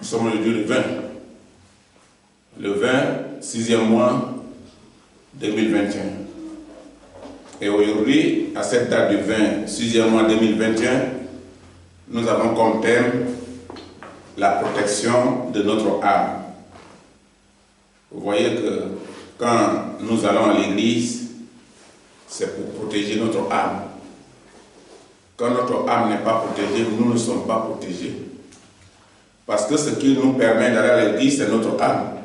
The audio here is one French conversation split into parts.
sommes le jour du 20. Le 20, 6e mois 2021. Et aujourd'hui, à cette date du 20, 6e mois 2021, nous avons comme thème la protection de notre âme. Vous voyez que quand nous allons à l'église, c'est pour protéger notre âme. Quand notre âme n'est pas protégée, nous ne sommes pas protégés. Parce que ce qui nous permet d'aller à l'église, c'est notre âme.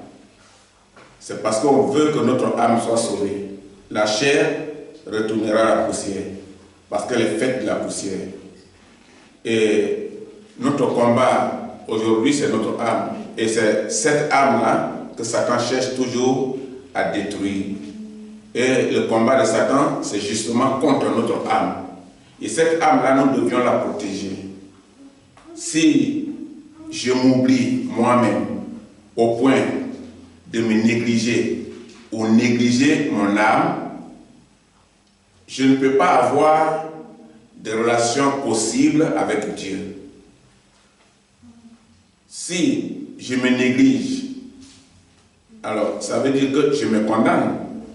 C'est parce qu'on veut que notre âme soit sauvée. La chair retournera à la poussière, parce qu'elle est faite de la poussière. Et notre combat aujourd'hui, c'est notre âme. Et c'est cette âme-là que Satan cherche toujours à détruire. Et le combat de Satan, c'est justement contre notre âme. Et cette âme-là, nous devions la protéger. Si je m'oublie moi-même au point de me négliger ou négliger mon âme, je ne peux pas avoir de relation possible avec Dieu. Si je me néglige, alors ça veut dire que je me condamne.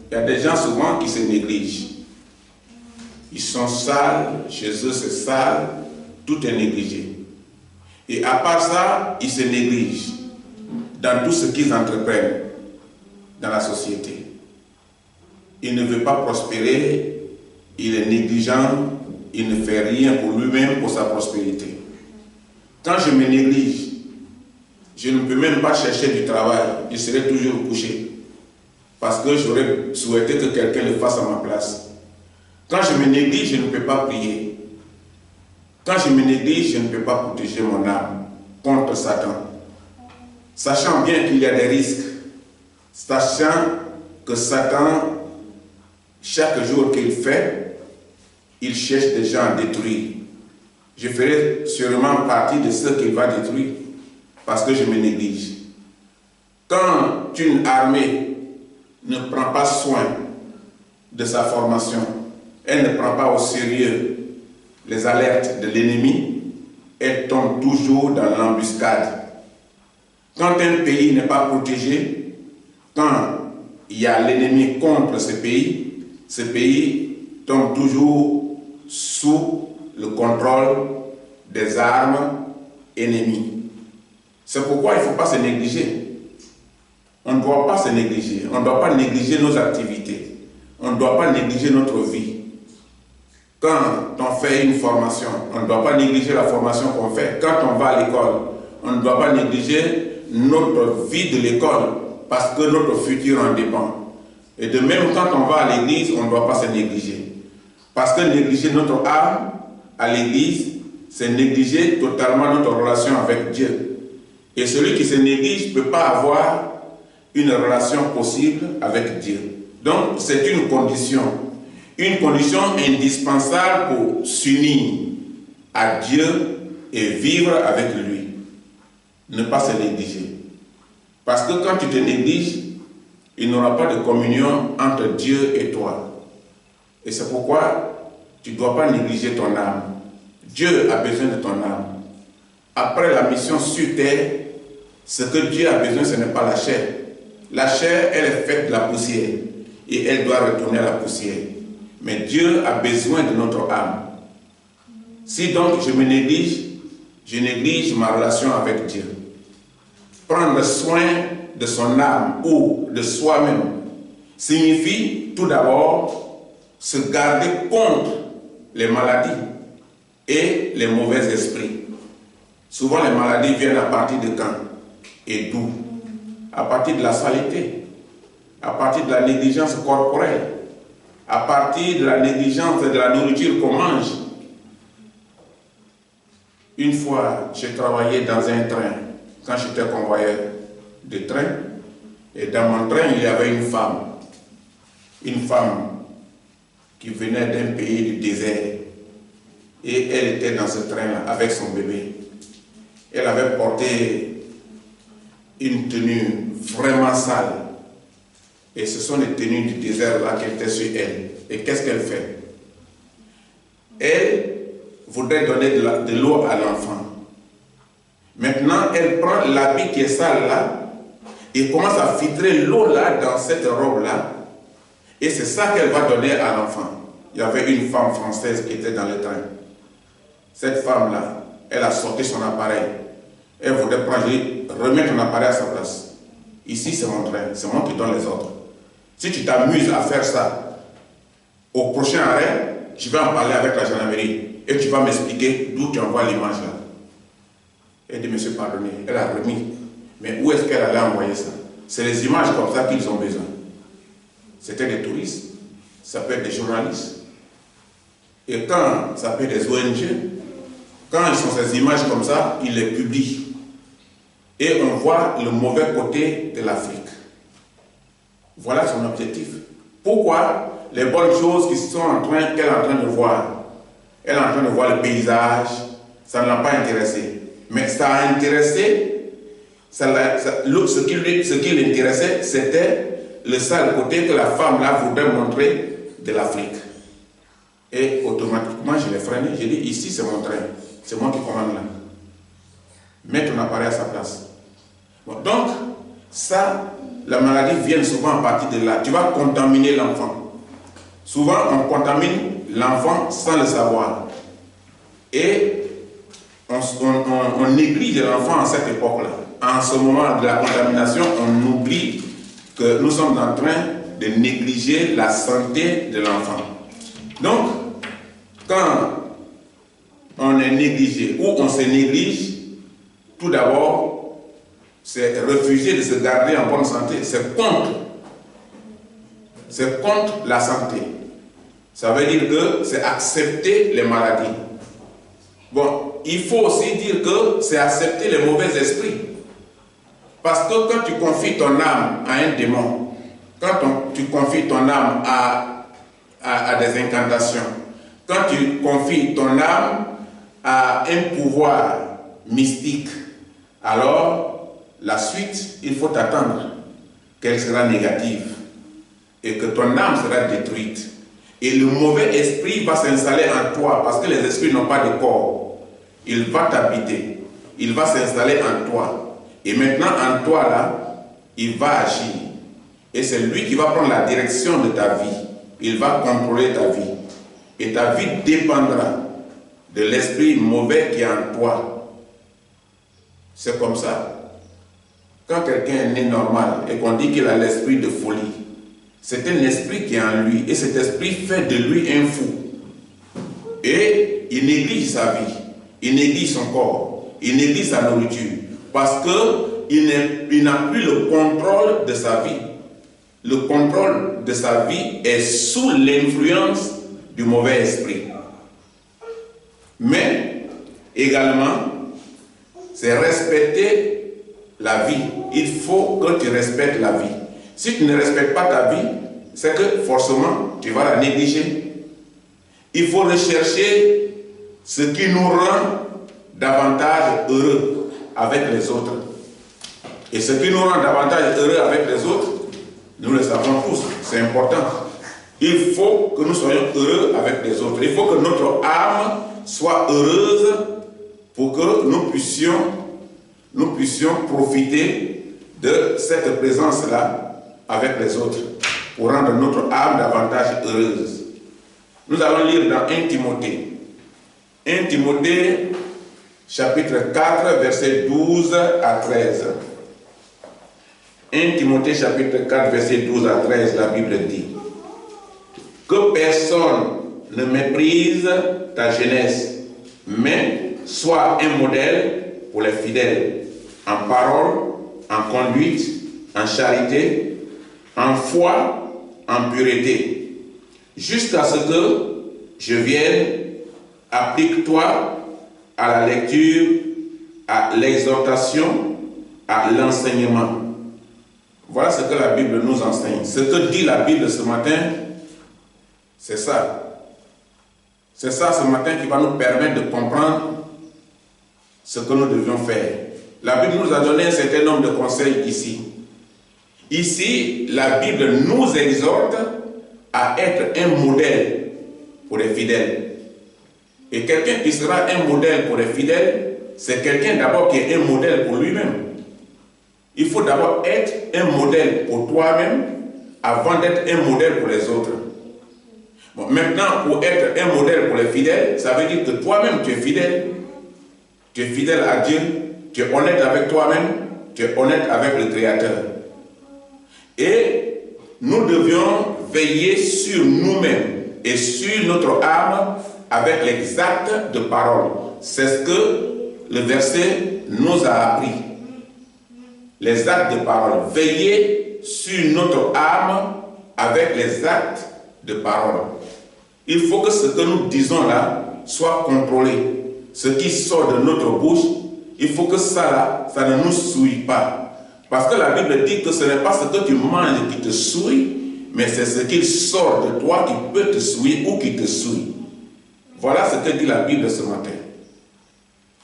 Il y a des gens souvent qui se négligent. Ils sont sales, chez eux c'est sale, tout est négligé. Et à part ça, ils se négligent dans tout ce qu'ils entreprennent dans la société. Il ne veut pas prospérer, il est négligent, il ne fait rien pour lui-même, pour sa prospérité. Quand je me néglige, je ne peux même pas chercher du travail, je serai toujours couché. Parce que j'aurais souhaité que quelqu'un le fasse à ma place. Quand je me néglige, je ne peux pas prier. Quand je me néglige, je ne peux pas protéger mon âme contre Satan. Sachant bien qu'il y a des risques, sachant que Satan, chaque jour qu'il fait, il cherche des gens à détruire. Je ferai sûrement partie de ceux qu'il va détruire parce que je me néglige. Quand une armée ne prend pas soin de sa formation, elle ne prend pas au sérieux les alertes de l'ennemi, elle tombe toujours dans l'embuscade. Quand un pays n'est pas protégé, quand il y a l'ennemi contre ce pays tombe toujours sous le contrôle des armes ennemies. C'est pourquoi il ne faut pas se négliger. On ne doit pas se négliger. On ne doit pas négliger nos activités. On ne doit pas négliger notre vie. Quand on fait une formation, on ne doit pas négliger la formation qu'on fait. Quand on va à l'école, on ne doit pas négliger notre vie de l'école parce que notre futur en dépend. Et de même, quand on va à l'église, on ne doit pas se négliger. Parce que négliger notre âme à l'église, c'est négliger totalement notre relation avec Dieu. Et celui qui se néglige ne peut pas avoir une relation possible avec Dieu. Donc, c'est une condition indispensable pour s'unir à Dieu et vivre avec lui. Ne pas se négliger. Parce que quand tu te négliges, il n'y aura pas de communion entre Dieu et toi. Et c'est pourquoi tu ne dois pas négliger ton âme. Dieu a besoin de ton âme. Après la mission sur terre, ce que Dieu a besoin, ce n'est pas la chair. La chair, elle est faite de la poussière et elle doit retourner à la poussière. Mais Dieu a besoin de notre âme. Si donc je me néglige, je néglige ma relation avec Dieu. Prendre soin de son âme ou de soi-même signifie tout d'abord se garder contre les maladies et les mauvais esprits. Souvent les maladies viennent à partir de quand? Et d'où? À partir de la saleté, à partir de la négligence corporelle, à partir de la négligence de la nourriture qu'on mange. Une fois, j'ai travaillé dans un train, quand j'étais convoyeur de train, et dans mon train, il y avait une femme qui venait d'un pays du désert, et elle était dans ce train-là avec son bébé. Elle avait porté une tenue vraiment sale. Et ce sont les tenues du désert là qui étaient sur elle. Et qu'est-ce qu'elle fait? Elle voudrait donner de l'eau à l'enfant. Maintenant, elle prend l'habit qui est sale là et commence à filtrer l'eau là dans cette robe là. Et c'est ça qu'elle va donner à l'enfant. Il y avait une femme française qui était dans le train. Cette femme là, elle a sorti son appareil. Elle voudrait prendre, remettre ton appareil à sa place. Ici, c'est mon train, c'est moi qui donne les ordres. Si tu t'amuses à faire ça, au prochain arrêt, je vais en parler avec la gendarmerie et tu vas m'expliquer d'où tu envoies l'image là. Elle dit, monsieur, pardonnez, elle a remis. Mais où est-ce qu'elle allait envoyer ça? C'est les images comme ça qu'ils ont besoin. C'était des touristes, ça peut être des journalistes. Et quand ça peut être des ONG, quand ils sont ces images comme ça, ils les publient. Et on voit le mauvais côté de l'Afrique. Voilà son objectif. Pourquoi les bonnes choses qu'elle est en train de voir? Elle est en train de voir le paysage, ça ne l'a pas intéressé. Mais ça a intéressé, ce qui l'intéressait, c'était le sale côté que la femme là voudrait montrer de l'Afrique. Et automatiquement, je l'ai freiné. J'ai dit, ici c'est mon train, c'est moi qui commande là. Mets ton appareil à sa place. Bon, donc, ça, la maladie vient souvent à partir de là. Tu vas contaminer l'enfant. Souvent, on contamine l'enfant sans le savoir. Et on néglige l'enfant à cette époque-là. En ce moment de la contamination, on oublie que nous sommes en train de négliger la santé de l'enfant. Donc, quand on est négligé ou on se néglige, tout d'abord, c'est refuser de se garder en bonne santé. C'est contre la santé. Ça veut dire que c'est accepter les maladies. Bon, il faut aussi dire que c'est accepter les mauvais esprits. Parce que quand tu confies ton âme à un démon, quand tu confies ton âme à des incantations, quand tu confies ton âme à un pouvoir mystique, alors la suite, il faut attendre qu'elle sera négative et que ton âme sera détruite. Et le mauvais esprit va s'installer en toi parce que les esprits n'ont pas de corps. Il va t'habiter, il va s'installer en toi. Et maintenant, en toi, là, il va agir. Et c'est lui qui va prendre la direction de ta vie. Il va contrôler ta vie. Et ta vie dépendra de l'esprit mauvais qui est en toi. C'est comme ça. Quand quelqu'un est né normal et qu'on dit qu'il a l'esprit de folie, c'est un esprit qui est en lui. Et cet esprit fait de lui un fou. Et il néglige sa vie. Il néglige son corps. Il néglige sa nourriture. Parce qu'il n'a plus le contrôle de sa vie. Le contrôle de sa vie est sous l'influence du mauvais esprit. Mais également, c'est respecter la vie. Il faut que tu respectes la vie. Si tu ne respectes pas ta vie, c'est que forcément, tu vas la négliger. Il faut rechercher ce qui nous rend davantage heureux avec les autres. Et ce qui nous rend davantage heureux avec les autres, nous le savons tous, c'est important. Il faut que nous soyons heureux avec les autres. Il faut que notre âme soit heureuse pour que nous puissions profiter de cette présence-là avec les autres, pour rendre notre âme davantage heureuse. Nous allons lire dans 1 Timothée. 1 Timothée, chapitre 4, versets 12 à 13. 1 Timothée, chapitre 4, versets 12 à 13, la Bible dit: que personne ne méprise ta jeunesse, mais sois un modèle pour les fidèles, en parole, en conduite, en charité, en foi, en pureté. Jusqu'à ce que je vienne, applique-toi à la lecture, à l'exhortation, à l'enseignement. Voilà ce que la Bible nous enseigne. Ce que dit la Bible ce matin, c'est ça. C'est ça ce matin qui va nous permettre de comprendre ce que nous devions faire. La Bible nous a donné un certain nombre de conseils ici. Ici, la Bible nous exhorte à être un modèle pour les fidèles. Et quelqu'un qui sera un modèle pour les fidèles c'est quelqu'un d'abord qui est un modèle pour lui-même. Il faut d'abord être un modèle pour toi-même avant d'être un modèle pour les autres. Bon, maintenant, pour être un modèle pour les fidèles, ça veut dire que toi-même tu es fidèle. Tu es fidèle à Dieu, tu es honnête avec toi-même, tu es honnête avec le Créateur. Et nous devions veiller sur nous-mêmes et sur notre âme avec les actes de parole. C'est ce que le verset nous a appris. Les actes de parole. Veiller sur notre âme avec les actes de parole. Il faut que ce que nous disons là soit contrôlé. Ce qui sort de notre bouche, il faut que ça là, ça ne nous souille pas. Parce que la Bible dit que ce n'est pas ce que tu manges qui te souille, mais c'est ce qui sort de toi qui peut te souiller ou qui te souille. Voilà ce que dit la Bible ce matin.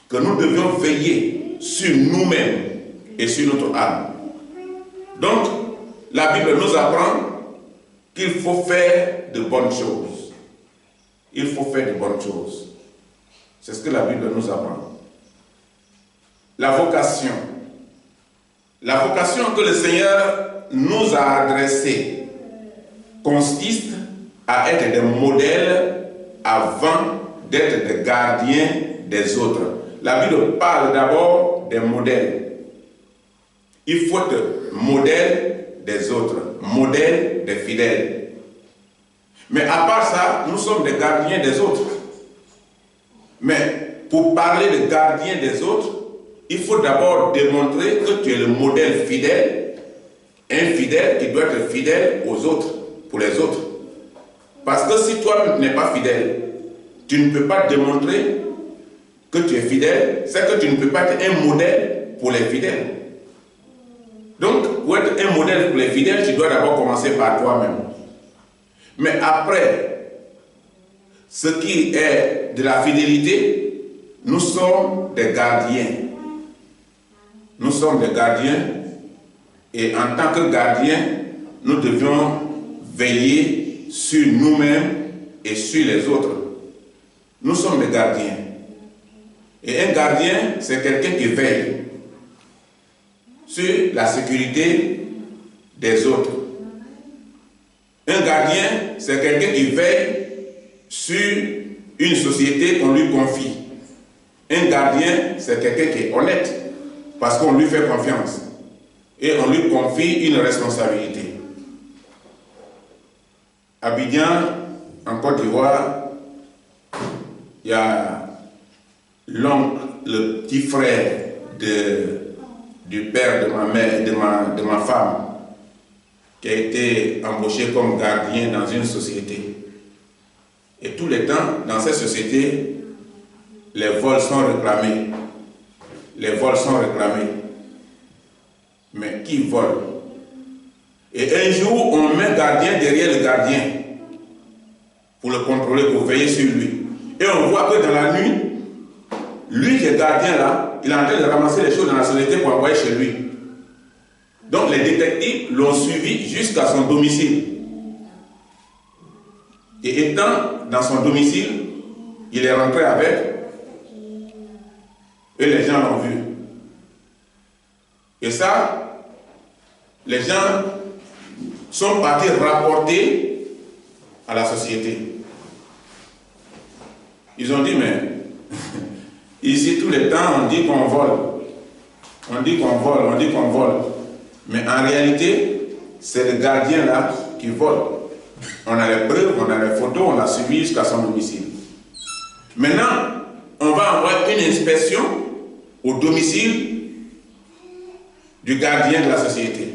Que nous devions veiller sur nous-mêmes et sur notre âme. Donc, la Bible nous apprend qu'il faut faire de bonnes choses. Il faut faire de bonnes choses. C'est ce que la Bible nous apprend. La vocation. La vocation que le Seigneur nous a adressée consiste à être des modèles avant d'être des gardiens des autres. La Bible parle d'abord des modèles. Il faut être modèle des autres, modèle des fidèles. Mais à part ça, nous sommes des gardiens des autres. Mais pour parler de gardien des autres, il faut d'abord démontrer que tu es le modèle fidèle, un fidèle qui doit être fidèle aux autres, pour les autres. Parce que si toi-même n'es pas fidèle, tu ne peux pas démontrer que tu es fidèle, c'est que tu ne peux pas être un modèle pour les fidèles. Donc, pour être un modèle pour les fidèles, tu dois d'abord commencer par toi-même. Mais après, ce qui est de la fidélité, nous sommes des gardiens. Nous sommes des gardiens et en tant que gardiens, nous devions veiller sur nous-mêmes et sur les autres. Nous sommes des gardiens. Et un gardien, c'est quelqu'un qui veille sur la sécurité des autres. Un gardien, c'est quelqu'un qui veille sur une société qu'on lui confie. Un gardien, c'est quelqu'un qui est honnête parce qu'on lui fait confiance et on lui confie une responsabilité. À Abidjan, en Côte d'Ivoire, il y a l'oncle, le petit frère du père de ma mère, de ma femme, qui a été embauché comme gardien dans une société. Et tout le temps, dans cette société, les vols sont réclamés. Les vols sont réclamés. Mais qui vole? Et un jour, on met un gardien derrière le gardien pour le contrôler, pour veiller sur lui. Et on voit que dans la nuit, lui qui est gardien là, il est en train de ramasser les choses dans la société pour envoyer chez lui. Donc les détectives l'ont suivi jusqu'à son domicile. Et étant dans son domicile, il est rentré avec et les gens l'ont vu. Et ça, les gens sont partis rapporter à la société. Ils ont dit, mais ici tout le temps on dit qu'on vole. On dit qu'on vole, on dit qu'on vole. Mais en réalité, c'est le gardien là qui vole. On a les preuves, on a les photos, on l'a suivi jusqu'à son domicile. Maintenant, on va envoyer une inspection au domicile du gardien de la société.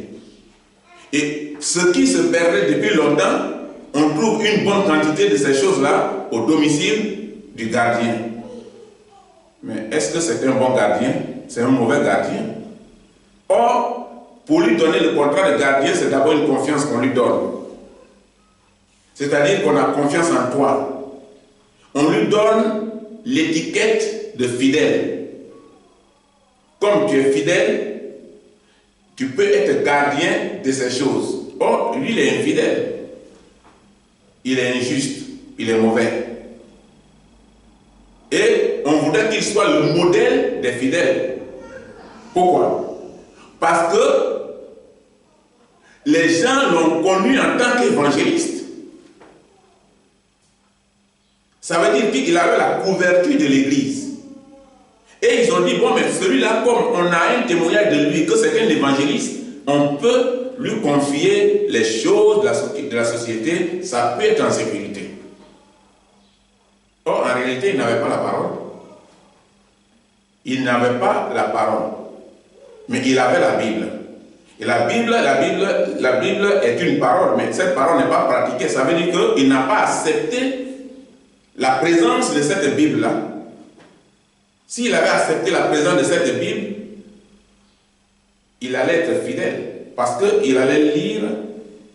Et ce qui se perdait depuis longtemps, on trouve une bonne quantité de ces choses-là au domicile du gardien. Mais est-ce que c'est un bon gardien? C'est un mauvais gardien. Or, pour lui donner le contrat de gardien, c'est d'abord une confiance qu'on lui donne. C'est-à-dire qu'on a confiance en toi. On lui donne l'étiquette de fidèle. Comme tu es fidèle, tu peux être gardien de ces choses. Or, lui, il est infidèle. Il est injuste. Il est mauvais. Et on voudrait qu'il soit le modèle était fidèle. Pourquoi? Parce que les gens l'ont connu en tant qu'évangéliste. Ça veut dire qu'il avait la couverture de l'église. Et ils ont dit, bon, mais celui-là, comme on a un témoignage de lui, que c'est un évangéliste, on peut lui confier les choses de la société, ça peut être en sécurité. Or, en réalité, il n'avait pas la parole. Il n'avait pas la parole. Mais il avait la Bible. Et la Bible est une parole, mais cette parole n'est pas pratiquée. Ça veut dire qu'il n'a pas accepté la présence de cette Bible-là. S'il avait accepté la présence de cette Bible, il allait être fidèle. Parce qu'il allait lire,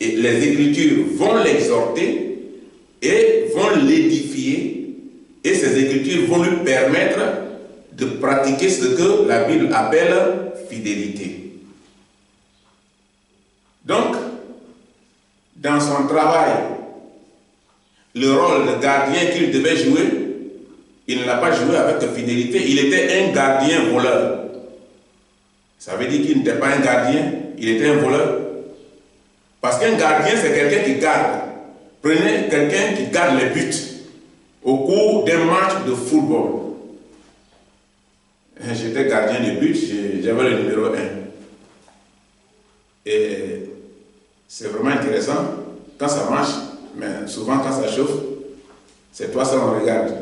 et les Écritures vont l'exhorter et vont l'édifier. Et ces Écritures vont lui permettre de pratiquer ce que la Bible appelle fidélité. Donc, dans son travail, le rôle de gardien qu'il devait jouer, il ne l'a pas joué avec fidélité. Il était un gardien voleur. Ça veut dire qu'il n'était pas un gardien, il était un voleur. Parce qu'un gardien, c'est quelqu'un qui garde. Prenez quelqu'un qui garde les buts au cours d'un match de football. J'étais gardien de but, j'avais le numéro 1. Et c'est vraiment intéressant quand ça marche, mais souvent quand ça chauffe, c'est toi seul on regarde.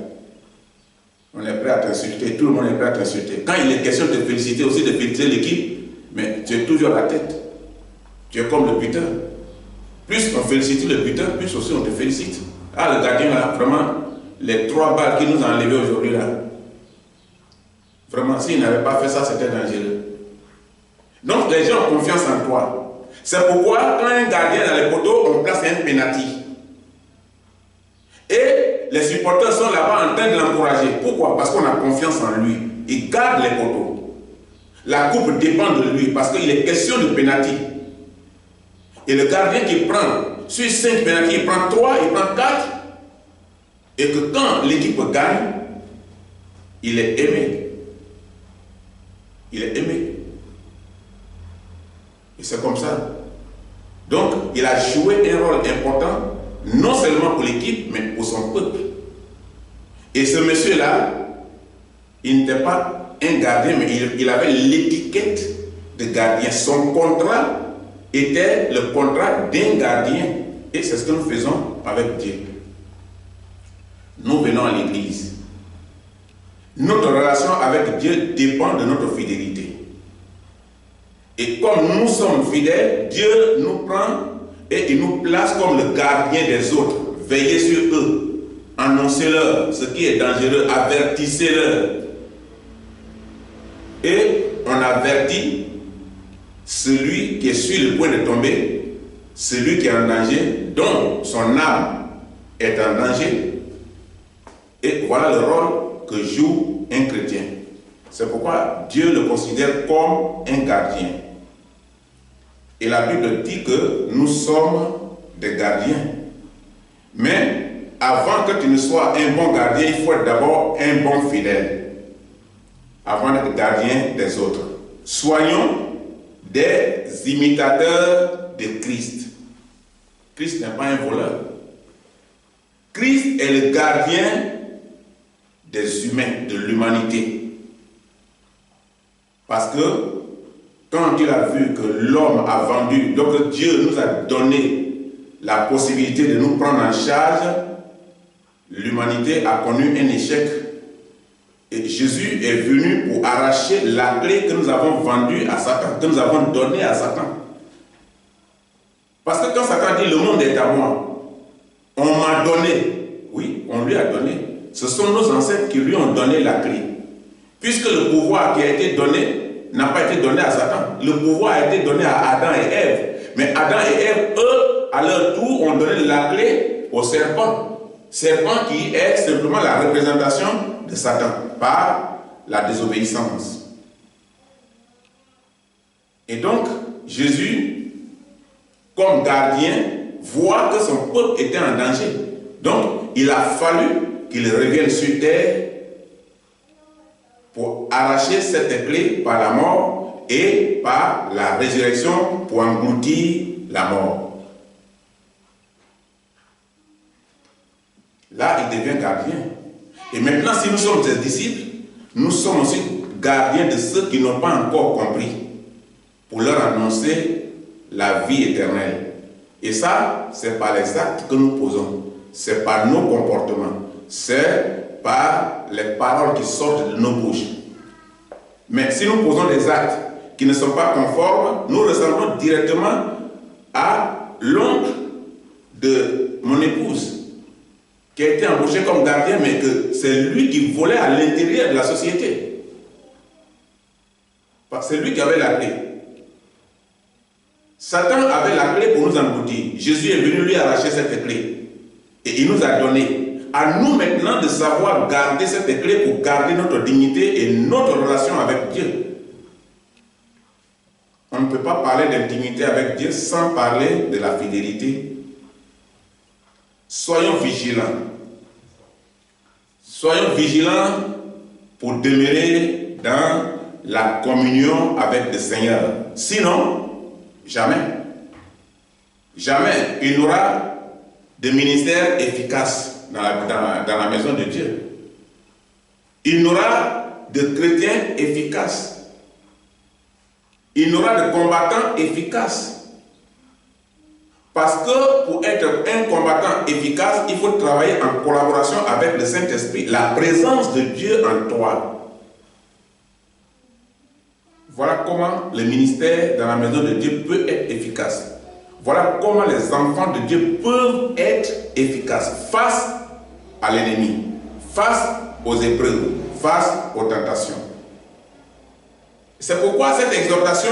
On est prêt à t'insulter, tout le monde est prêt à t'insulter. Quand il est question de te féliciter, aussi de féliciter l'équipe, mais tu es toujours à la tête. Tu es comme le buteur. Plus on félicite le buteur, plus aussi on te félicite. Ah, le gardien là, vraiment, les 3 balles qu'il nous a enlevées aujourd'hui là, vraiment, s'il n'avait pas fait ça, c'était dangereux. Donc les gens ont confiance en toi. C'est pourquoi quand un gardien est dans les poteaux, on place un penalty. Et les supporters sont là-bas en train de l'encourager. Pourquoi? Parce qu'on a confiance en lui. Il garde les poteaux. La coupe dépend de lui parce qu'il est question de penalty. Et le gardien qui prend, sur 5 penalty, il prend 3, il prend 4. Et que quand l'équipe gagne, il est aimé. Il est aimé. Et c'est comme ça. Donc, il a joué un rôle important, non seulement pour l'équipe, mais pour son peuple. Et ce monsieur-là, il n'était pas un gardien, mais il avait l'étiquette de gardien. Son contrat était le contrat d'un gardien. Et c'est ce que nous faisons avec Dieu. Nous venons à l'église. Notre relation avec Dieu dépend de notre fidélité. Et comme nous sommes fidèles, Dieu nous prend et il nous place comme le gardien des autres. Veillez sur eux. Annoncez-leur ce qui est dangereux, avertissez-leur. Et on avertit celui qui est sur le point de tomber, celui qui est en danger, dont son âme est en danger. Et voilà le rôle que joue un chrétien. C'est pourquoi Dieu le considère comme un gardien. Et la Bible dit que nous sommes des gardiens. Mais avant que tu ne sois un bon gardien, il faut être d'abord un bon fidèle. Avant d'être gardien des autres. Soyons des imitateurs de Christ. Christ n'est pas un voleur. Christ est le gardien des humains, de l'humanité. Parce que quand il a vu que l'homme a vendu, donc Dieu nous a donné la possibilité de nous prendre en charge, l'humanité a connu un échec. Et Jésus est venu pour arracher la clé que nous avons vendue à Satan, que nous avons donnée à Satan. Parce que quand Satan dit le monde est à moi, on m'a donné, oui, on lui a donné. Ce sont nos ancêtres qui lui ont donné la clé. Puisque le pouvoir qui a été donné n'a pas été donné à Satan. Le pouvoir a été donné à Adam et Ève. Mais Adam et Ève, eux, à leur tour, ont donné la clé au serpent. Serpent qui est simplement la représentation de Satan par la désobéissance. Et donc, Jésus, comme gardien, voit que son peuple était en danger. Donc, il a fallu qu'il revienne sur terre pour arracher cette clé par la mort et par la résurrection pour engloutir la mort. Là, il devient gardien. Et maintenant, si nous sommes des disciples, nous sommes aussi gardiens de ceux qui n'ont pas encore compris, pour leur annoncer la vie éternelle. Et ça, c'est par les actes que nous posons, c'est par nos comportements, c'est par les paroles qui sortent de nos bouches. Mais si nous posons des actes qui ne sont pas conformes, nous ressemblons directement à l'oncle de mon épouse, qui a été embauché comme gardien, mais que c'est lui qui volait à l'intérieur de la société. C'est lui qui avait la clé. Satan avait la clé pour nous engloutir. Jésus est venu lui arracher cette clé. Et il nous a donné. À nous maintenant de savoir garder cette clé pour garder notre dignité et notre relation avec Dieu. On ne peut pas parler d'intimité avec Dieu sans parler de la fidélité. Soyons vigilants. Soyons vigilants pour demeurer dans la communion avec le Seigneur. Sinon, jamais, jamais il n'y aura de ministère efficace dans la maison de Dieu. Il n'y aura de chrétiens efficaces. Il n'y aura de combattants efficaces. Parce que pour être un combattant efficace, il faut travailler en collaboration avec le Saint-Esprit, la présence de Dieu en toi. Voilà comment le ministère dans la maison de Dieu peut être efficace. Voilà comment les enfants de Dieu peuvent être efficaces face à l'ennemi, face aux épreuves, face aux tentations. C'est pourquoi cette exhortation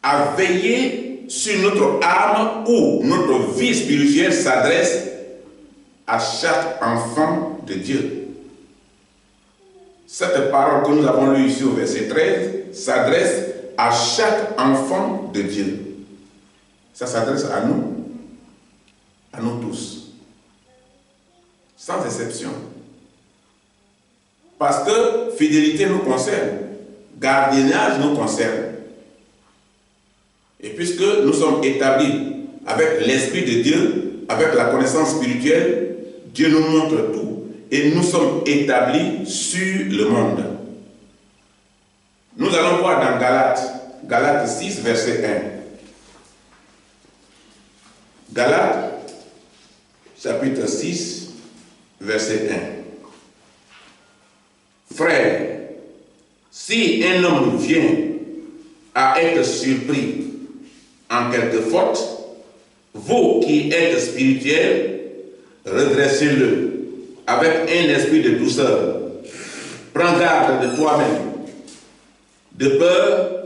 a veillé sur notre âme ou notre vie spirituelle s'adresse à chaque enfant de Dieu. Cette parole que nous avons lue ici au verset 13 s'adresse à chaque enfant de Dieu. Ça s'adresse à nous tous, sans exception. Parce que fidélité nous concerne, gardiennage nous concerne. Et puisque nous sommes établis avec l'Esprit de Dieu, avec la connaissance spirituelle, Dieu nous montre tout. Et nous sommes établis sur le monde. Nous allons voir dans Galates 6, verset 1. Galates, chapitre 6, verset 1. Frères, si un homme vient à être surpris en quelque faute, vous qui êtes spirituels, redressez-le avec un esprit de douceur. Prends garde de toi-même, de peur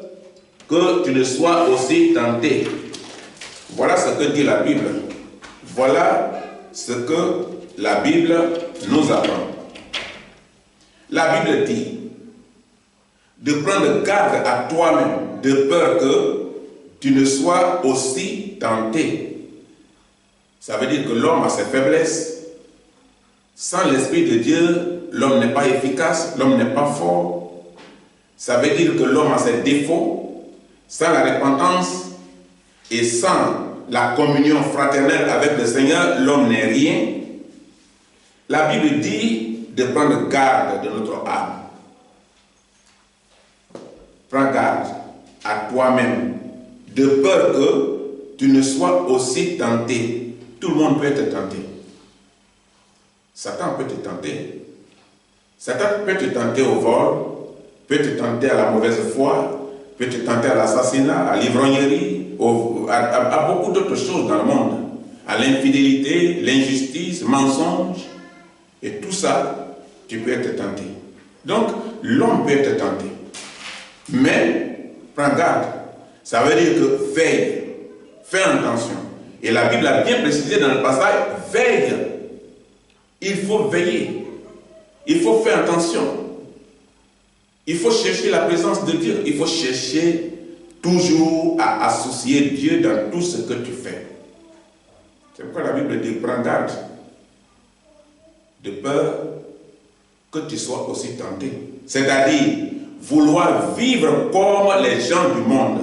que tu ne sois aussi tenté. Voilà ce que dit la Bible. Voilà ce que la Bible nous apprend. La Bible dit de prendre garde à toi-même, de peur que tu ne sois aussi tenté. Ça veut dire que l'homme a ses faiblesses. Sans l'Esprit de Dieu, l'homme n'est pas efficace, l'homme n'est pas fort. Ça veut dire que l'homme a ses défauts. Sans la repentance et sans la communion fraternelle avec le Seigneur, l'homme n'est rien. La Bible dit de prendre garde de notre âme. Prends garde à toi-même, de peur que tu ne sois aussi tenté. Tout le monde peut être tenté. Satan peut te tenter. Satan peut te tenter au vol, peut te tenter à la mauvaise foi, peut te tenter à l'assassinat, à l'ivrognerie, à beaucoup d'autres choses dans le monde. À l'infidélité, l'injustice, mensonge. Et tout ça, tu peux être tenté. Donc, l'homme peut être tenté. Mais, prends garde. Ça veut dire que veille, fais attention. Et la Bible a bien précisé dans le passage, veille. Il faut veiller. Il faut faire attention. Il faut chercher la présence de Dieu. Il faut chercher toujours à associer Dieu dans tout ce que tu fais. C'est pourquoi la Bible dit, prends garde, de peur que tu sois aussi tenté. C'est-à-dire, vouloir vivre comme les gens du monde.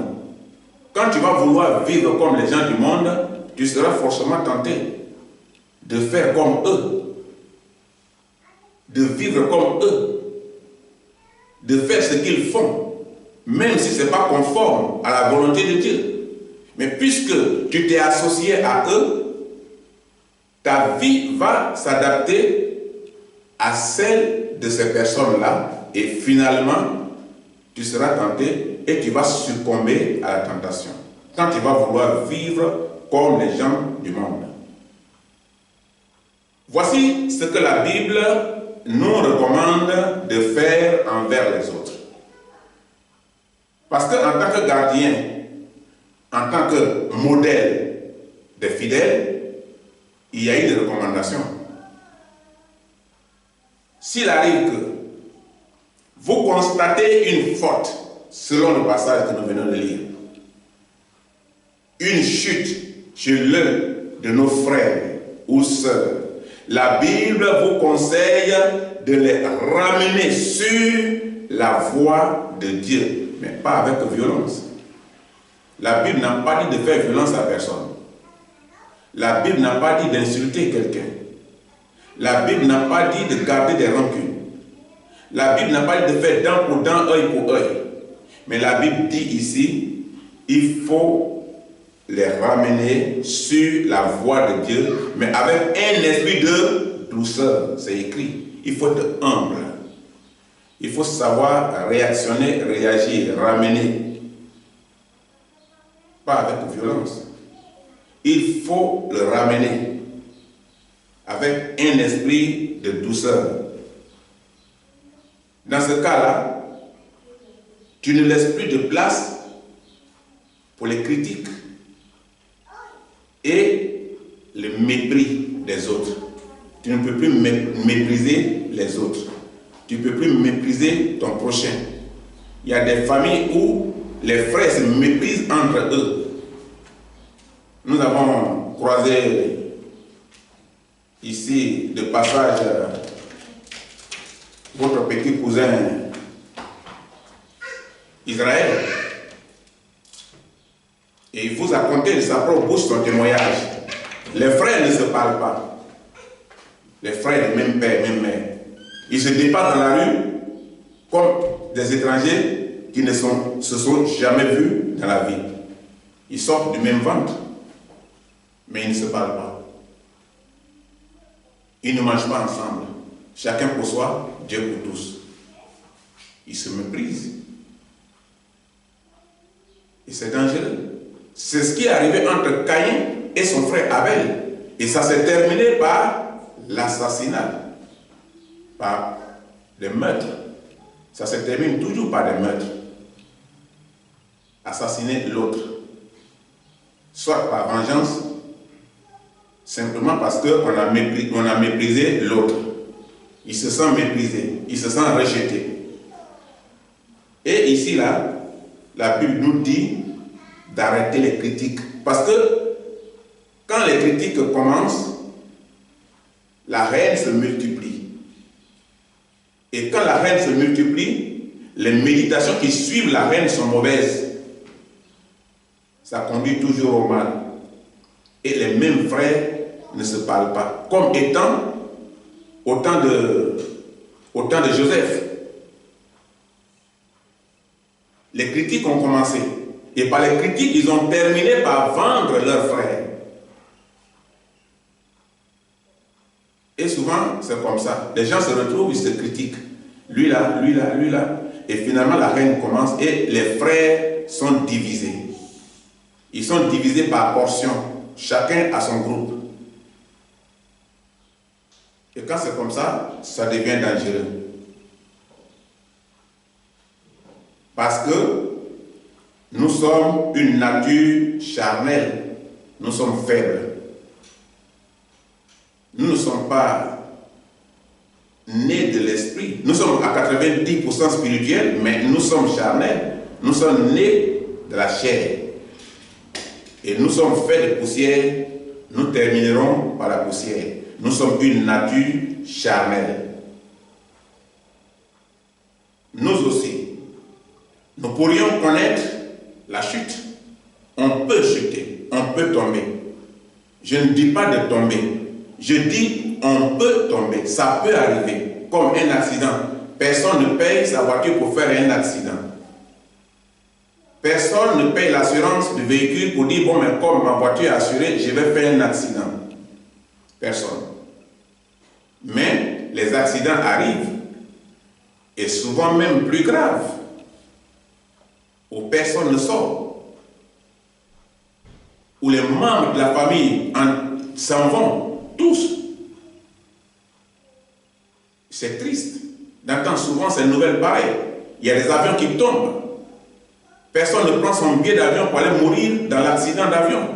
Quand tu vas vouloir vivre comme les gens du monde, tu seras forcément tenté de faire comme eux, de vivre comme eux, de faire ce qu'ils font, même si ce n'est pas conforme à la volonté de Dieu. Mais puisque tu t'es associé à eux, ta vie va s'adapter à celle de ces personnes-là et finalement, tu seras tenté et tu vas succomber à la tentation. Quand tu vas vouloir vivre comme les gens du monde. Voici ce que la Bible nous recommande de faire envers les autres. Parce qu'en tant que gardien, en tant que modèle des fidèles, il y a eu des recommandations. S'il arrive que vous constatez une faute, selon le passage que nous venons de lire, une chute chez l'un de nos frères ou sœurs, la Bible vous conseille de les ramener sur la voie de Dieu, mais pas avec violence. La Bible n'a pas dit de faire violence à personne. La Bible n'a pas dit d'insulter quelqu'un. La Bible n'a pas dit de garder des rancunes. La Bible n'a pas dit de faire dent pour dent, œil pour œil. Mais la Bible dit ici, il faut les ramener sur la voie de Dieu, mais avec un esprit de douceur. C'est écrit. Il faut être humble. Il faut savoir réactionner, réagir, ramener. Pas avec violence. Il faut le ramener avec un esprit de douceur. Dans ce cas-là, tu ne laisses plus de place pour les critiques et le mépris des autres. Tu ne peux plus mépriser les autres. Tu ne peux plus mépriser ton prochain. Il y a des familles où les frères se méprisent entre eux. Nous avons croisé ici de passage votre petit cousin Israël. Et il vous a conté de sa propre bouche son témoignage. Les frères ne se parlent pas. Les frères de même père, même mère. Ils se débattent dans la rue comme des étrangers qui ne se sont jamais vus dans la vie. Ils sortent du même ventre, mais ils ne se parlent pas. Ils ne mangent pas ensemble. Chacun pour soi, Dieu pour tous. Ils se méprisent. Et c'est dangereux. C'est ce qui est arrivé entre Caïn et son frère Abel. Et ça s'est terminé par l'assassinat, par des meurtres. Ça se termine toujours par des meurtres. Assassiner l'autre. Soit par vengeance, simplement parce qu'on a méprisé l'autre. Il se sent méprisé, il se sent rejeté. Et ici, là, la Bible nous dit d'arrêter les critiques. Parce que quand les critiques commencent, la haine se multiplie. Et quand la haine se multiplie, les méditations qui suivent la haine sont mauvaises. Ça conduit toujours au mal. Et les mêmes frères ne se parlent pas. Comme étant au temps de Joseph. Les critiques ont commencé. Et par les critiques, ils ont terminé par vendre leurs frères. Et souvent, c'est comme ça. Les gens se retrouvent, ils se critiquent. Lui là, lui là, lui là. Et finalement, la haine commence et les frères sont divisés. Ils sont divisés par portion. Chacun a son groupe. Et quand c'est comme ça, ça devient dangereux. Parce que nous sommes une nature charnelle. Nous sommes faibles. Nous ne sommes pas nés de l'esprit. Nous sommes à 90% spirituels, mais nous sommes charnels. Nous sommes nés de la chair. Et nous sommes faits de poussière. Nous terminerons par la poussière. Nous sommes une nature charnelle. nous aussi, nous pourrions connaître la chute. On peut chuter, on peut tomber. Je ne dis pas de tomber, je dis on peut tomber, ça peut arriver, comme un accident. Personne ne paye sa voiture pour faire un accident. Personne ne paye l'assurance du véhicule pour dire, bon, mais comme ma voiture est assurée, je vais faire un accident. Personne. Mais les accidents arrivent, et souvent même plus graves, où personne ne sort, où les membres de la famille s'en vont, tous. C'est triste d'entendre souvent ces nouvelles pareilles. Il y a des avions qui tombent. Personne ne prend son billet d'avion pour aller mourir dans l'accident d'avion.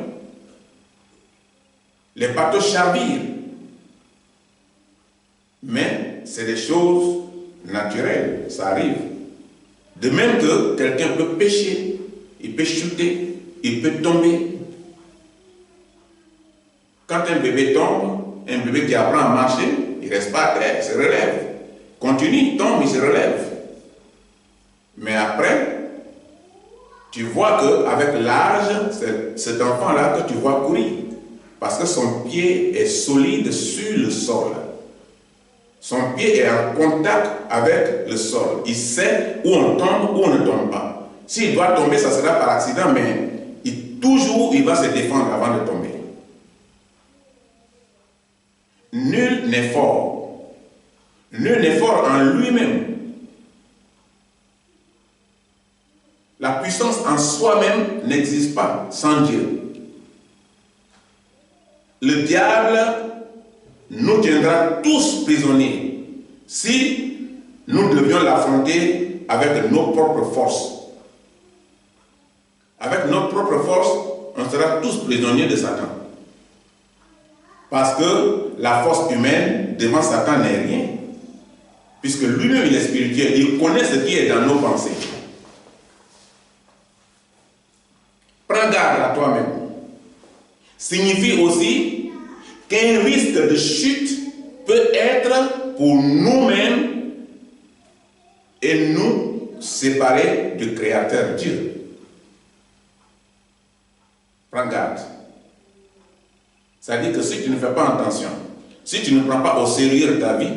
Les bateaux chavirent. Mais c'est des choses naturelles, ça arrive. De même que quelqu'un peut pécher, il peut chuter, il peut tomber. Quand un bébé tombe, un bébé qui apprend à marcher, il ne reste pas à terre, il se relève. Continue, il tombe, il se relève. Mais après, tu vois qu'avec l'âge, c'est cet enfant-là que tu vois courir. Parce que son pied est solide sur le sol. Son pied est en contact avec le sol. Il sait où on tombe, où on ne tombe pas. S'il doit tomber, ça sera par accident, mais toujours il va se défendre avant de tomber. Nul n'est fort. Nul n'est fort en lui-même. La puissance en soi-même n'existe pas sans Dieu. Le diable nous tiendra tous prisonniers si nous devions l'affronter avec nos propres forces. Avec nos propres forces, on sera tous prisonniers de Satan. Parce que la force humaine devant Satan n'est rien. Puisque lui-même il est spirituel, il connaît ce qui est dans nos pensées. Prends garde à toi-même. Signifie aussi qu'un risque de chute peut être pour nous-mêmes et nous séparer du Créateur Dieu. Prends garde. Ça dit que si tu ne fais pas attention, si tu ne prends pas au sérieux ta vie,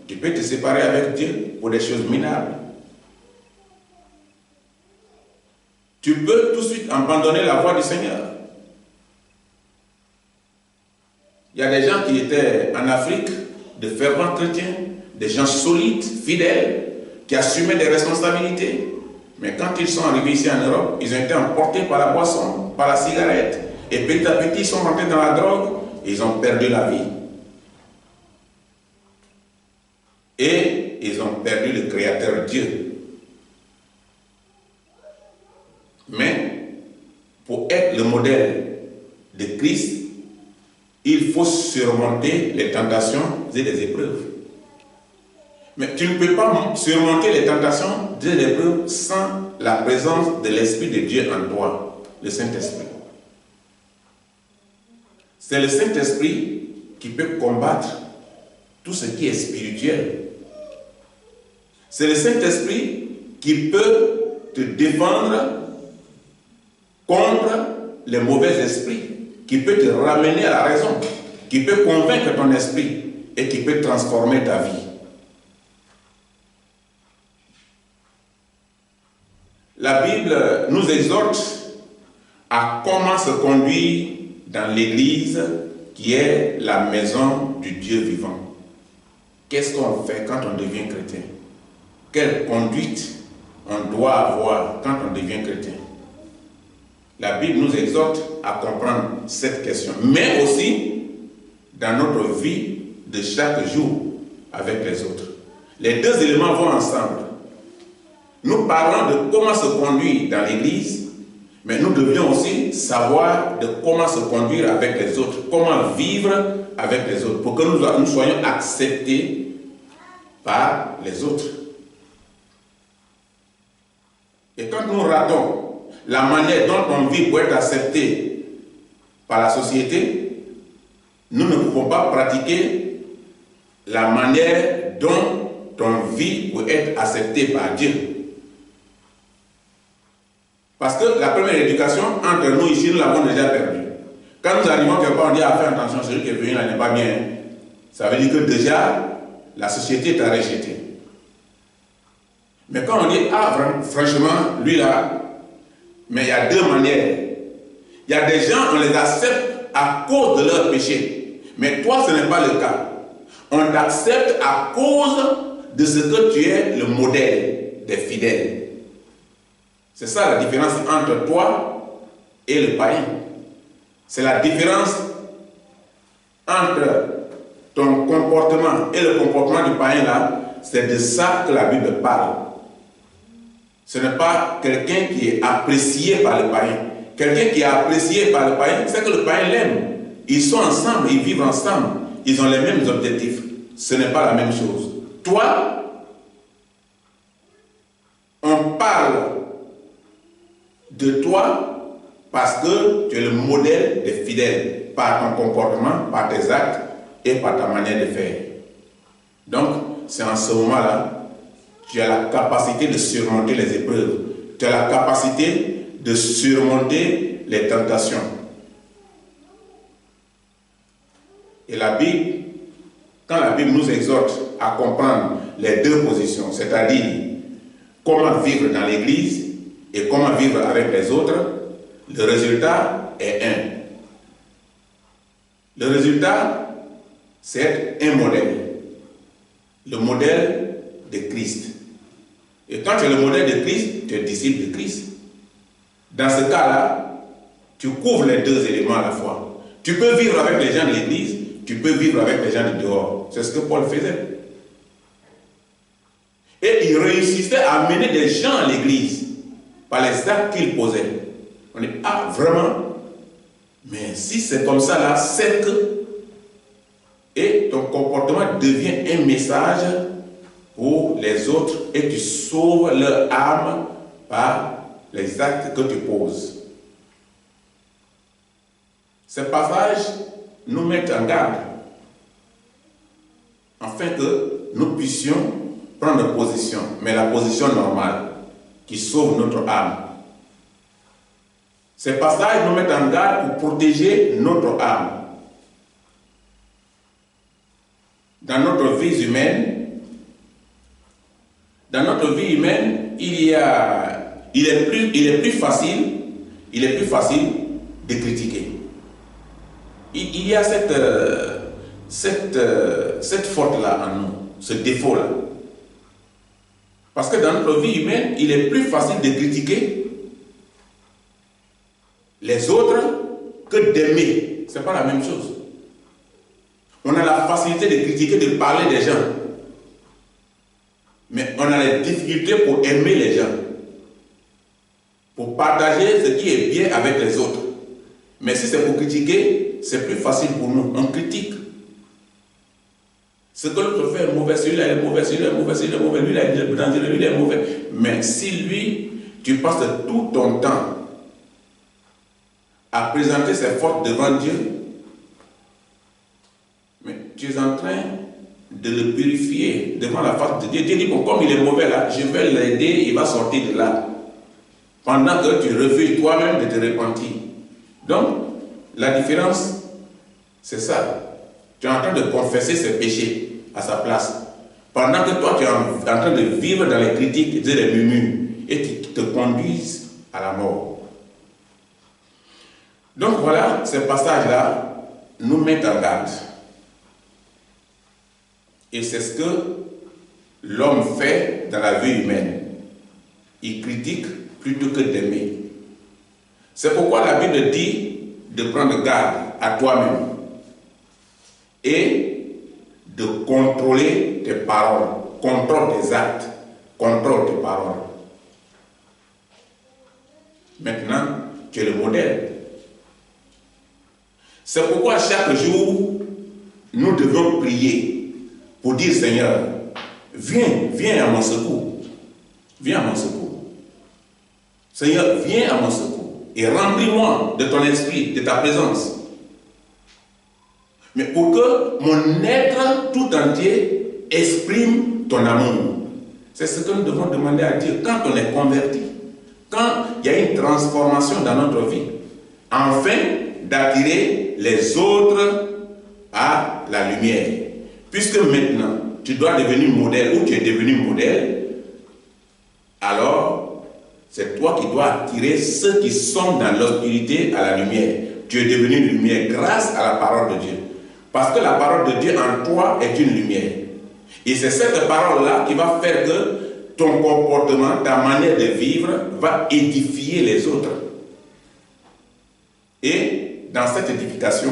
tu peux te séparer avec Dieu pour des choses minables. Tu peux tout de suite abandonner la voie du Seigneur. Il y a des gens qui étaient en Afrique, de fervents chrétiens, des gens solides, fidèles, qui assumaient des responsabilités. Mais quand ils sont arrivés ici en Europe, ils ont été emportés par la boisson, par la cigarette. Et petit à petit, ils sont rentrés dans la drogue et ils ont perdu la vie. Et ils ont perdu le Créateur Dieu. Mais pour être le modèle de Christ, il faut surmonter les tentations et les épreuves. Mais tu ne peux pas surmonter les tentations et les épreuves sans la présence de l'Esprit de Dieu en toi, le Saint-Esprit. C'est le Saint-Esprit qui peut combattre tout ce qui est spirituel. C'est le Saint-Esprit qui peut te défendre contre les mauvais esprits, qui peut te ramener à la raison, qui peut convaincre ton esprit et qui peut transformer ta vie. La Bible nous exhorte à comment se conduire dans l'Église qui est la maison du Dieu vivant. Qu'est-ce qu'on fait quand on devient chrétien? Quelle conduite on doit avoir quand on devient chrétien? La Bible nous exhorte à comprendre cette question, mais aussi dans notre vie de chaque jour avec les autres. Les deux éléments vont ensemble. Nous parlons de comment se conduire dans l'Église, mais nous devions aussi savoir de comment se conduire avec les autres, comment vivre avec les autres, pour que nous soyons acceptés par les autres. Et quand nous ratons la manière dont on vit pour être accepté par la société, nous ne pouvons pas pratiquer la manière dont ton vie pour être acceptée par Dieu. Parce que la première éducation, entre nous ici, nous l'avons déjà perdue. Quand nous arrivons quelque part, on dit, fais attention, celui qui est venu là n'est pas bien. Ça veut dire que déjà, la société t'a rejeté. Mais quand on dit, franchement, lui là, mais il y a deux manières. Il y a des gens, on les accepte à cause de leur péché. Mais toi, ce n'est pas le cas. On t'accepte à cause de ce que tu es le modèle des fidèles. C'est ça la différence entre toi et le païen. C'est la différence entre ton comportement et le comportement du païen là. C'est de ça que la Bible parle. Ce n'est pas quelqu'un qui est apprécié par le païen. Quelqu'un qui est apprécié par le païen, c'est que le païen l'aime. Ils sont ensemble, ils vivent ensemble. Ils ont les mêmes objectifs. Ce n'est pas la même chose. Toi, on parle de toi parce que tu es le modèle des fidèles par ton comportement, par tes actes et par ta manière de faire. Donc, c'est en ce moment-là tu as la capacité de surmonter les épreuves. Tu as la capacité de surmonter les tentations. Et la Bible, quand la Bible nous exhorte à comprendre les deux positions, c'est-à-dire comment vivre dans l'Église et comment vivre avec les autres, le résultat est un. Le résultat, c'est un modèle. Le modèle de Christ. Et quand tu es le modèle de Christ, tu es disciple de Christ. Dans ce cas-là, tu couvres les deux éléments à la fois. Tu peux vivre avec les gens de l'Église, tu peux vivre avec les gens de dehors. C'est ce que Paul faisait. Et il réussissait à amener des gens à l'Église par les actes qu'il posait. On dit, vraiment? Mais si c'est comme ça là, c'est que... Et ton comportement devient un message pour les autres et tu sauves leur âme par les actes que tu poses. Ces passages nous mettent en garde afin que nous puissions prendre position, mais la position normale qui sauve notre âme. Ces passages nous mettent en garde pour protéger notre âme. Dans notre vie humaine, il est plus facile de critiquer. Il y a cette faute-là en nous, ce défaut-là. Parce que dans notre vie humaine, il est plus facile de critiquer les autres que d'aimer. Ce n'est pas la même chose. On a la facilité de critiquer, de parler des gens. Mais on a les difficultés pour aimer les gens. Pour partager ce qui est bien avec les autres. Mais si c'est pour critiquer, c'est plus facile pour nous. On critique. Ce que l'autre fait est mauvais, celui-là est mauvais, celui-là est mauvais, celui-là est mauvais, lui-là est dangereux, lui-là est mauvais. Mais si lui, tu passes tout ton temps à présenter ses fautes devant Dieu, mais tu es en train de le purifier devant la face de Dieu. Dieu dit, bon, comme il est mauvais là, je vais l'aider, il va sortir de là. Pendant que tu refuses toi-même de te repentir. Donc, la différence, c'est ça. Tu es en train de confesser ses péchés à sa place. Pendant que toi, tu es en train de vivre dans les critiques et les murmures et qui te conduisent à la mort. Donc voilà, ces passages-là nous mettent en garde. Et c'est ce que l'homme fait dans la vie humaine. Il critique plutôt que d'aimer. C'est pourquoi la Bible dit de prendre garde à toi-même et de contrôler tes paroles. Contrôle tes actes, contrôle tes paroles. Maintenant, tu es le modèle. C'est pourquoi chaque jour, nous devons prier pour dire, Seigneur, viens à mon secours. Viens à mon secours. Seigneur, viens à mon secours et remplis-moi de ton esprit, de ta présence. Mais pour que mon être tout entier exprime ton amour. C'est ce que nous devons demander à Dieu quand on est converti, quand il y a une transformation dans notre vie, afin d'attirer les autres à la lumière. Puisque maintenant, tu dois devenir modèle ou tu es devenu modèle, alors c'est toi qui dois attirer ceux qui sont dans l'obscurité à la lumière. Tu es devenu une lumière grâce à la parole de Dieu. Parce que la parole de Dieu en toi est une lumière. Et c'est cette parole-là qui va faire que ton comportement, ta manière de vivre va édifier les autres. Et dans cette édification,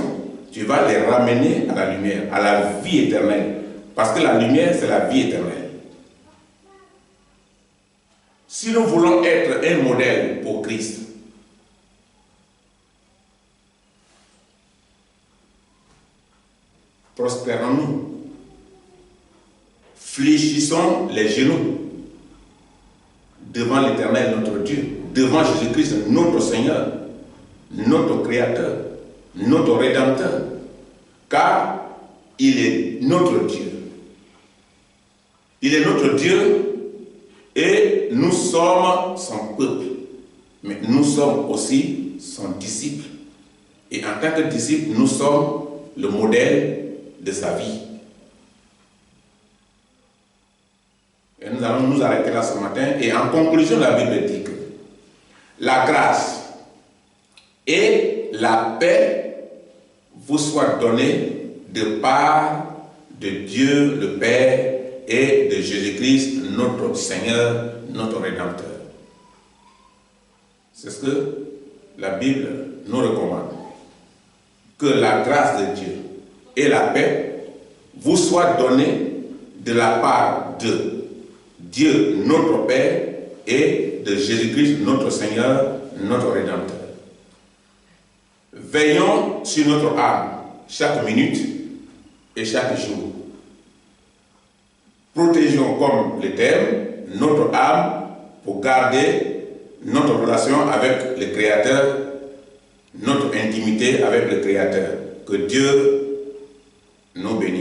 tu vas les ramener à la lumière, à la vie éternelle. Parce que la lumière, c'est la vie éternelle. Si nous voulons être un modèle pour Christ, prospérons-nous, fléchissons les genoux devant l'Éternel, notre Dieu, devant Jésus-Christ, notre Seigneur, notre Créateur, notre Rédempteur, car il est notre Dieu. Il est notre Dieu et nous sommes son peuple, mais nous sommes aussi son disciple. Et en tant que disciple, nous sommes le modèle de sa vie. Et nous allons nous arrêter là ce matin. Et en conclusion, la Bible dit que la grâce et la paix vous soient données de part de Dieu le Père et de Jésus-Christ, notre Seigneur, notre Rédempteur. C'est ce que la Bible nous recommande. Que la grâce de Dieu et la paix vous soient données de la part de Dieu, notre Père, et de Jésus-Christ, notre Seigneur, notre Rédempteur. Veillons sur notre âme chaque minute et chaque jour. Protégeons comme le terme notre âme pour garder notre relation avec le Créateur, notre intimité avec le Créateur. Que Dieu nous bénisse.